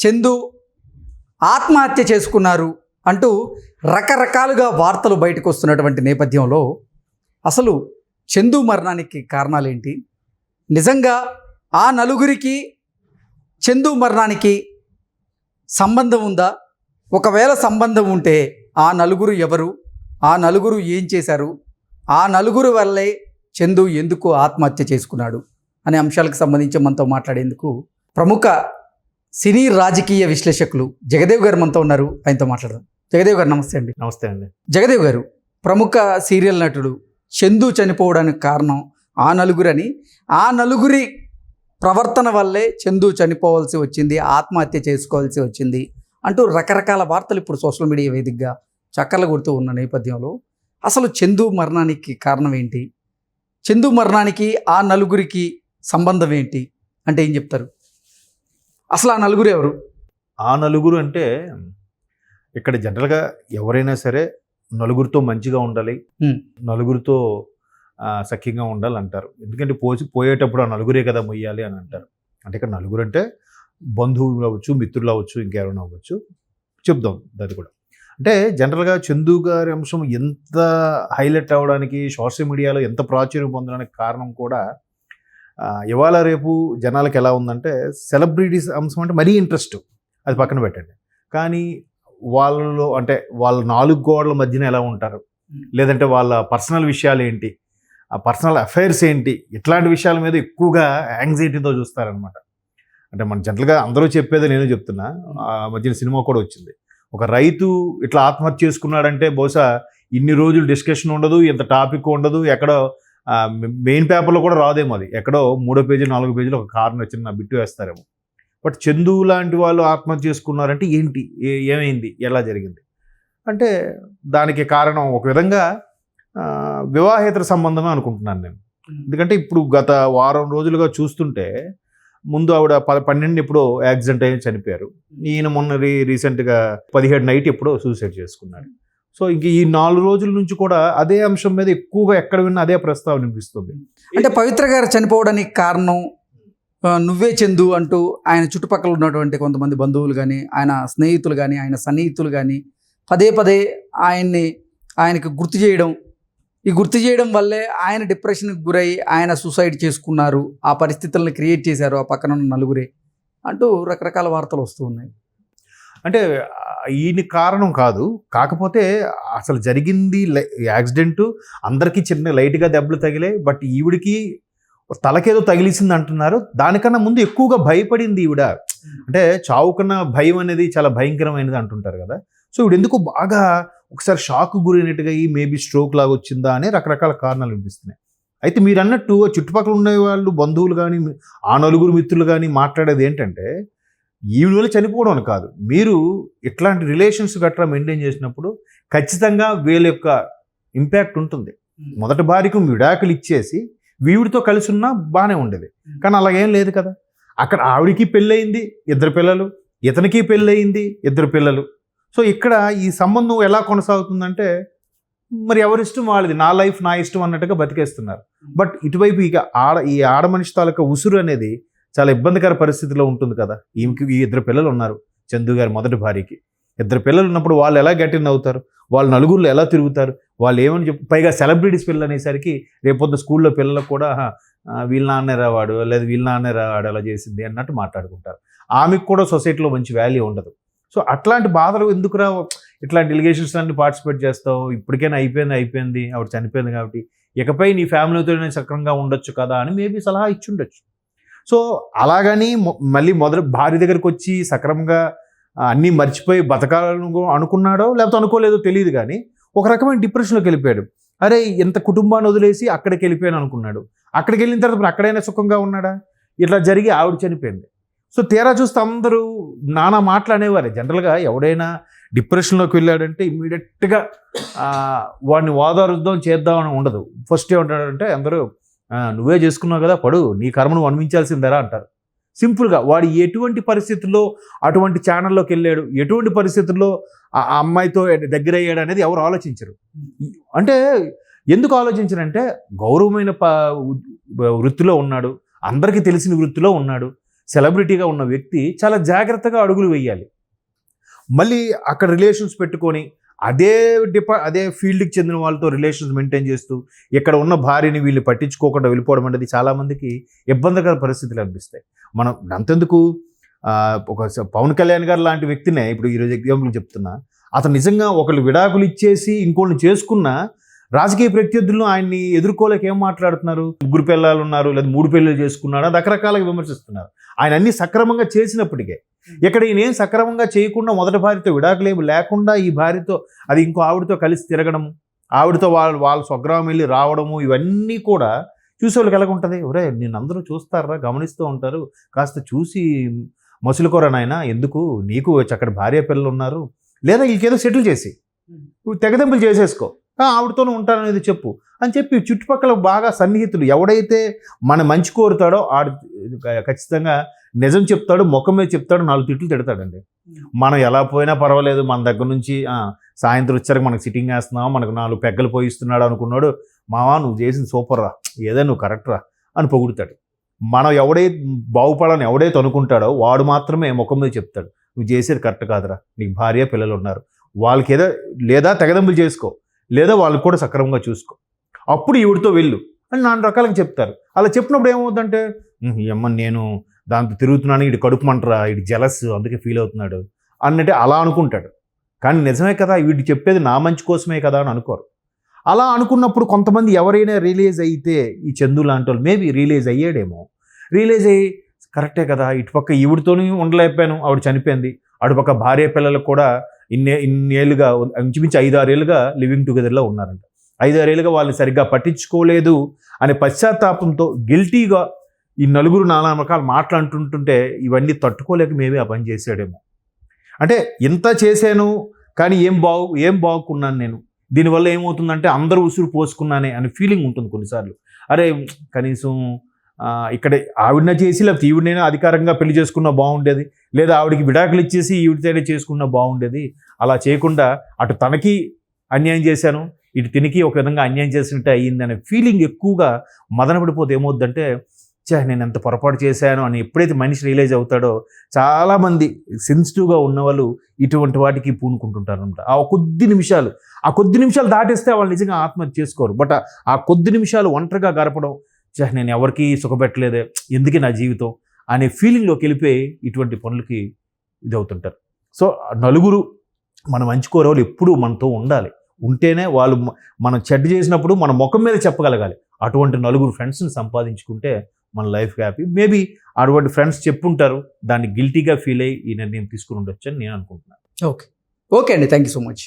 చందు ఆత్మహత్య చేసుకున్నారు అంటూ రకరకాలుగా వార్తలు బయటకు వస్తున్నటువంటి నేపథ్యంలో అసలు చందు మరణానికి కారణాలేంటి, నిజంగా ఆ నలుగురికి చందు మరణానికి సంబంధం ఉందా, ఒకవేళ సంబంధం ఉంటే ఆ నలుగురు ఎవరు, ఆ నలుగురు ఏం చేశారు, ఆ నలుగురు వల్లే చందు ఎందుకు ఆత్మహత్య చేసుకున్నాడు అనే అంశాలకు సంబంధించి మనతో మాట్లాడేందుకు ప్రముఖ సినీ రాజకీయ విశ్లేషకులు జగదేవ్ గారు మనతో ఉన్నారు. ఆయనతో మాట్లాడదాం. జగదేవ్ గారు నమస్తే అండి. నమస్తే అండి. జగదేవ్ గారు, ప్రముఖ సీరియల్ నటుడు చందు చనిపోవడానికి కారణం ఆ నలుగురని, ఆ నలుగురి ప్రవర్తన వల్లే చందు చనిపోవాల్సి వచ్చింది, ఆత్మహత్య చేసుకోవాల్సి వచ్చింది అంటూ రకరకాల వార్తలు ఇప్పుడు సోషల్ మీడియా వేదికగా చక్కర్లు కొడుతూ ఉన్న నేపథ్యంలో అసలు చందు మరణానికి కారణం ఏంటి, చందు మరణానికి ఆ నలుగురికి సంబంధం ఏంటి అంటే ఏం చెప్తారు? అసలు ఆ నలుగురు ఎవరు? ఆ నలుగురు అంటే ఇక్కడ జనరల్గా ఎవరైనా సరే నలుగురితో మంచిగా ఉండాలి, నలుగురితో సఖ్యంగా ఉండాలి అంటారు. ఎందుకంటే పోయేటప్పుడు ఆ నలుగురే కదా మొయ్యాలి అని అంటారు. అంటే ఇక్కడ నలుగురు అంటే బంధువులు అవ్వచ్చు, మిత్రులు అవ్వచ్చు, ఇంకెవరైనా అవ్వచ్చు, చెప్దాం అది కూడా. అంటే జనరల్గా చందు గారి అంశం ఎంత హైలైట్ అవ్వడానికి, సోషల్ మీడియాలో ఎంత ప్రాచుర్యం పొందడానికి కారణం కూడా ఇవాళ రేపు జనాలకు ఎలా ఉందంటే సెలబ్రిటీస్ అంశం అంటే మరీ ఇంట్రెస్ట్, అది పక్కన పెట్టండి. కానీ వాళ్ళలో అంటే వాళ్ళ నాలుగు గోడల మధ్యన ఎలా ఉంటారు, లేదంటే వాళ్ళ పర్సనల్ విషయాలు ఏంటి, ఆ పర్సనల్ అఫైర్స్ ఏంటి, ఇట్లాంటి విషయాల మీద ఎక్కువగా యాంగ్జైటీతో చూస్తారనమాట. అంటే మన జనరల్గా అందరూ చెప్పేది నేను చెప్తున్నా. ఆ మధ్యన సినిమా కూడా వచ్చింది. ఒక రైతు ఇట్లా ఆత్మహత్య చేసుకున్నాడంటే బహుశా ఇన్ని రోజులు డిస్కషన్ ఉండదు, ఇంత టాపిక్ ఉండదు, ఎక్కడో మెయిన్ పేపర్లో కూడా రాదేమో, అది ఎక్కడో 3వ పేజీ 4వ పేజీలో ఒక కారణం చిన్న బిట్టు వేస్తారేమో. బట్ చందు లాంటి వాళ్ళు ఆత్మహత్య చేసుకున్నారంటే ఏంటి, ఏమైంది, ఎలా జరిగింది అంటే దానికి కారణం ఒక విధంగా వివాహేతర సంబంధమే అనుకుంటున్నాను నేను. ఎందుకంటే ఇప్పుడు గత వారం రోజులుగా చూస్తుంటే ముందు ఆవిడ 12 ఎప్పుడో యాక్సిడెంట్ అయ్యి చనిపోయారు. ఈయన మొన్న రీసెంట్గా 17 నైట్ ఎప్పుడో సూసైడ్ చేసుకున్నాడు. సో ఇంక ఈ 4 రోజుల నుంచి కూడా అదే అంశం మీద ఎక్కువగా ఎక్కడ విన్నా అదే ప్రస్తావన వినిపిస్తుంది. అంటే పవిత్ర గారు చనిపోవడానికి కారణం నువ్వే చందు అంటూ ఆయన చుట్టుపక్కల ఉన్నటువంటి కొంతమంది బంధువులు కానీ, ఆయన స్నేహితులు కానీ, ఆయన సన్నిహితులు కానీ పదే పదే ఆయనకి గుర్తు చేయడం, ఈ గుర్తు చేయడం వల్లే ఆయన డిప్రెషన్కి గురై ఆయన సూసైడ్ చేసుకున్నారు, ఆ పరిస్థితులను క్రియేట్ చేశారు ఆ పక్కన ఉన్న నలుగురే అంటూ రకరకాల వార్తలు వస్తూ ఉన్నాయి. అంటే ఈయన కారణం కాదు, కాకపోతే అసలు జరిగింది యాక్సిడెంట్, అందరికీ చిన్న లైట్గా దెబ్బలు తగిలాయి. బట్ ఈవిడికి తలకేదో తగిలిసింది అంటున్నారు. దానికన్నా ముందు ఎక్కువగా భయపడింది ఈవిడ. అంటే చావు కన్నా భయం అనేది చాలా భయంకరమైనది అంటుంటారు కదా. సో ఈవిడ ఎందుకు బాగా ఒకసారి షాక్ గురైనట్టుగా మేబీ స్ట్రోక్ లాగా వచ్చిందా అని రకరకాల కారణాలు వినిపిస్తున్నాయి. అయితే మీరు అన్నట్టు చుట్టుపక్కల ఉండే వాళ్ళు, బంధువులు కానీ, ఆ నలుగురు మిత్రులు కానీ మాట్లాడేది ఏంటంటే ఈవిడ వల్ల చనిపోవడం అని కాదు, మీరు ఇట్లాంటి రిలేషన్స్ గట్రా మెయింటైన్ చేసినప్పుడు ఖచ్చితంగా వీళ్ళ యొక్క ఇంపాక్ట్ ఉంటుంది. మొదటి భార్యకు విడాకులు ఇచ్చేసి వీడితో కలిసి ఉన్నా బాగానే ఉండేది, కానీ అలాగేం లేదు కదా. అక్కడ ఆవిడికి పెళ్ళయింది, 2 పిల్లలు, ఇతనికి పెళ్ళయింది, 2 పిల్లలు. సో ఇక్కడ ఈ సంబంధం ఎలా కొనసాగుతుందంటే మరి ఎవరిష్టం వాళ్ళది, నా లైఫ్ నా ఇష్టం అన్నట్టుగా బతికేస్తున్నారు. బట్ ఇటువైపు ఇక ఈ ఆడ మనిషి తాలూకా ఉసురు అనేది చాలా ఇబ్బందికర పరిస్థితిలో ఉంటుంది కదా. ఈమెకి 2 పిల్లలు ఉన్నారు, చందు గారి మొదటి భార్యకి 2 పిల్లలు ఉన్నప్పుడు వాళ్ళు ఎలా గెటిన్ అవుతారు, వాళ్ళు నలుగురిలో ఎలా తిరుగుతారు, వాళ్ళు ఏమని పైగా సెలబ్రిటీస్ పిల్లలు అనేసరికి రేపొద్దు స్కూల్లో పిల్లలకు కూడా వీళ్ళ నాన్నే రావాడు, లేదా వీళ్ళ నాన్నే రావాడు అలా చేసింది అన్నట్టు మాట్లాడుకుంటారు. ఆమెకు కూడా సొసైటీలో మంచి వాల్యూ ఉండదు. సో అట్లాంటి బాధలు ఎందుకు రావు, ఇట్లాంటి ఎలిగేషన్స్ అన్ని పార్టిసిపేట్ చేస్తావు, ఇప్పటికైనా అయిపోయింది, ఆవిడ చనిపోయింది కాబట్టి ఇకపై నీ ఫ్యామిలీతో సక్రమంగా ఉండొచ్చు కదా అని మేబీ సలహా ఇచ్చి ఉండొచ్చు. సో అలాగని మళ్ళీ మొదటి భార్య దగ్గరికి వచ్చి సక్రమంగా అన్నీ మర్చిపోయి బతకాలను అనుకున్నాడో లేకపోతే అనుకోలేదో తెలియదు, కానీ ఒక రకమైన డిప్రెషన్లోకి వెళ్ళిపోయాడు. అరే ఇంత కుటుంబాన్ని వదిలేసి అక్కడికి వెళ్ళిపోయాను అనుకున్నాడు. అక్కడికి వెళ్ళిన తర్వాత అక్కడైనా సుఖంగా ఉన్నాడా, ఇట్లా జరిగి ఆవిడ చనిపోయింది. సో తీరా చూస్తే అందరూ నానా మాటలు అనేవారే. జనరల్గా ఎవడైనా డిప్రెషన్లోకి వెళ్ళాడంటే ఇమ్మీడియట్గా వాడిని ఓదారుద్దాం చేద్దామని ఉండదు. ఫస్ట్ ఏమంటాడంటే అందరూ నువ్వే చేసుకున్నావు కదా, పడు, నీ కర్మను అనుభవించాల్సిందేరా అంటారు. సింపుల్గా వాడు ఎటువంటి పరిస్థితుల్లో అటువంటి ఛానల్లోకి వెళ్ళాడు, ఎటువంటి పరిస్థితుల్లో ఆ అమ్మాయితో దగ్గర అయ్యాడు అనేది ఎవరు ఆలోచించరు. అంటే ఎందుకు ఆలోచించరంటే గౌరవమైన వృత్తిలో ఉన్నాడు, అందరికీ తెలిసిన వృత్తిలో ఉన్నాడు, సెలబ్రిటీగా ఉన్న వ్యక్తి చాలా జాగ్రత్తగా అడుగులు వేయాలి. మళ్ళీ అక్కడ రిలేషన్స్ పెట్టుకొని అదే ఫీల్డ్కి చెందిన వాళ్ళతో రిలేషన్స్ మెయింటైన్ చేస్తూ ఇక్కడ ఉన్న భార్యని వీళ్ళు పట్టించుకోకుండా వెళ్ళిపోవడం అనేది చాలామందికి ఇబ్బందికర పరిస్థితులు అనిపిస్తాయి. మనం అంతెందుకు ఒక పవన్ కళ్యాణ్ గారు లాంటి వ్యక్తినే ఇప్పుడు ఈరోజు ఎగ్జాంపుల్ చెప్తున్నా, అతను నిజంగా ఒకళ్ళు విడాకులు ఇచ్చేసి ఇంకోళ్ళని చేసుకున్న రాజకీయ ప్రత్యర్థులను ఆయన్ని ఎదుర్కోలేక ఏం మాట్లాడుతున్నారు, 3 పిల్లలు ఉన్నారు లేదా 3 పెళ్ళిళ్ళు చేసుకున్నాడు రకరకాలుగా విమర్శిస్తున్నారు. ఆయన అన్ని సక్రమంగా చేసినప్పటికే ఇక్కడ ఈయనేం సక్రమంగా చేయకుండా మొదటి భార్యతో విడాకులేమి లేకుండా ఈ భార్యతో అది ఇంకో ఆవిడతో కలిసి తిరగడము, ఆవిడతో వాళ్ళ స్వగ్రామం వెళ్ళి రావడము, ఇవన్నీ కూడా చూసేవాళ్ళకి ఎలాగ ఉంటుంది, ఒరే నేను అందరూ చూస్తారా, గమనిస్తూ ఉంటారు, కాస్త చూసి మసులుకోరా నాయన, ఎందుకు నీకు చక్కటి భార్య పిల్లలు ఉన్నారు, లేదా వీళ్ళకేదో సెటిల్ చేసి తెగదెంపులు చేసేసుకో, ఆవిడతోనే ఉంటాననేది చెప్పు అని చెప్పి చుట్టుపక్కల బాగా సన్నిహితులు ఎవడైతే మన మంచి కోరుతాడో ఆడు ఖచ్చితంగా నిజం చెప్తాడు, ముఖం మీద చెప్తాడు, 4 తిట్లు తిడతాడండి. మనం ఎలా పోయినా పర్వాలేదు, మన దగ్గర నుంచి సాయంత్రం వచ్చాక మనకు సిట్టింగ్ వేస్తున్నావు, మనకు 4 పెగ్గలు పోయిస్తున్నాడు అనుకున్నాడు, మావా నువ్వు చేసింది సూపర్ రా, ఏదో నువ్వు కరెక్ట్ రా అని పొగుడుతాడు. మనం బాగుపడాలని ఎవడైతే అనుకుంటాడో వాడు మాత్రమే ముఖం మీద చెప్తాడు, నువ్వు చేసేది కరెక్ట్ కాదురా, నీకు భార్య పిల్లలు ఉన్నారు, వాళ్ళకి ఏదో లేదా తెగదెంపులు చేసుకో, లేదా వాళ్ళకి కూడా సక్రమంగా చూసుకో, అప్పుడు ఈవిడితో వెళ్ళు అని 4 రకాలుగా చెప్తారు. అలా చెప్పినప్పుడు ఏమవుతుందంటే, అమ్మ నేను దాంతో తిరుగుతున్నాను, ఇటు కడుపు మంటరా, ఇటు జలస్ అందుకే ఫీల్ అవుతున్నాడు అన్నట్టే అలా అనుకుంటాడు. కానీ నిజమే కదా, వీడు చెప్పేది నా మంచి కోసమే కదా అని అనుకోరు. అలా అనుకున్నప్పుడు కొంతమంది ఎవరైనా రియలైజ్ అయితే, ఈ చందు లాంటి వాళ్ళు మేబీ రియలైజ్ అయ్యాడేమో, రియలైజ్ అయ్యి కరెక్టే కదా, ఇటుపక్క ఈవిడితోనే ఉండలేకపోయాను, ఆవిడ చనిపోయింది, అటుపక్క భార్య పిల్లలకు కూడా ఇన్నేళ్ళుగా ఇంచుమించు 5-6 ఏళ్ళుగా లివింగ్ టుగెదర్లో ఉన్నారంట. 5-6 ఏళ్ళుగా వాళ్ళని సరిగ్గా పట్టించుకోలేదు అనే పశ్చాత్తాపంతో గిల్టీగా ఈ నలుగురు 4 రకాలు మాట్లాడుతుంటుంటే ఇవన్నీ తట్టుకోలేక మేబీ ఆ పని చేసాడేమో. అంటే ఇంత చేశాను కానీ ఏం బాగుకున్నాను నేను, దీనివల్ల ఏమవుతుందంటే అందరూ ఉసురు పోసుకున్నానే అనే ఫీలింగ్ ఉంటుంది కొన్నిసార్లు. అరే కనీసం ఇక్కడ ఆవిడన చేసి లేకపోతే ఈవిడనైనా అధికారంగా పెళ్లి చేసుకున్నా బాగుండేది, లేదా ఆవిడకి విడాకులు ఇచ్చేసి ఈవిడితోనే చేసుకున్నా బాగుండేది, అలా చేయకుండా అటు తనకి అన్యాయం చేశాను, ఇటు తినికి ఒక విధంగా అన్యాయం చేసినట్టే అయ్యిందనే ఫీలింగ్ ఎక్కువగా మదనపడిపోతే ఏమవుద్దంటే, నేను ఎంత పొరపాటు చేశాను అని ఎప్పుడైతే మనిషి రియలైజ్ అవుతాడో చాలామంది సెన్సిటివ్గా ఉన్నవాళ్ళు ఇటువంటి వాటికి పూనుకుంటుంటారు అనమాట. ఆ కొద్ది నిమిషాలు దాటేస్తే వాళ్ళు నిజంగా ఆత్మహత్య చేసుకోరు. బట్ ఆ కొద్ది నిమిషాలు ఒంటరిగా గడపడం, నేను ఎవరికి సుఖపెట్టలేదే, ఎందుకు నా జీవితం అనే ఫీలింగ్లోకి వెళ్ళిపోయి ఇటువంటి పనులకి ఇదవుతుంటారు. సో నలుగురు మన మంచి కోరేవాళ్ళు ఎప్పుడూ మనతో ఉండాలి, ఉంటేనే వాళ్ళు మనం చెడ్డ చేసినప్పుడు మన ముఖం మీద చెప్పగలగాలి. అటువంటి నలుగురు ఫ్రెండ్స్ని సంపాదించుకుంటే మన లైఫ్ హ్యాపీ. మేబీ అటువంటి ఫ్రెండ్స్ చెప్పుంటారు, దాన్ని గిల్టీగా ఫీల్ అయ్యి ఈ నిర్ణయం తీసుకుని ఉండొచ్చు అని నేను అనుకుంటున్నాను. ఓకే అండి, థ్యాంక్ యూ సో మచ్.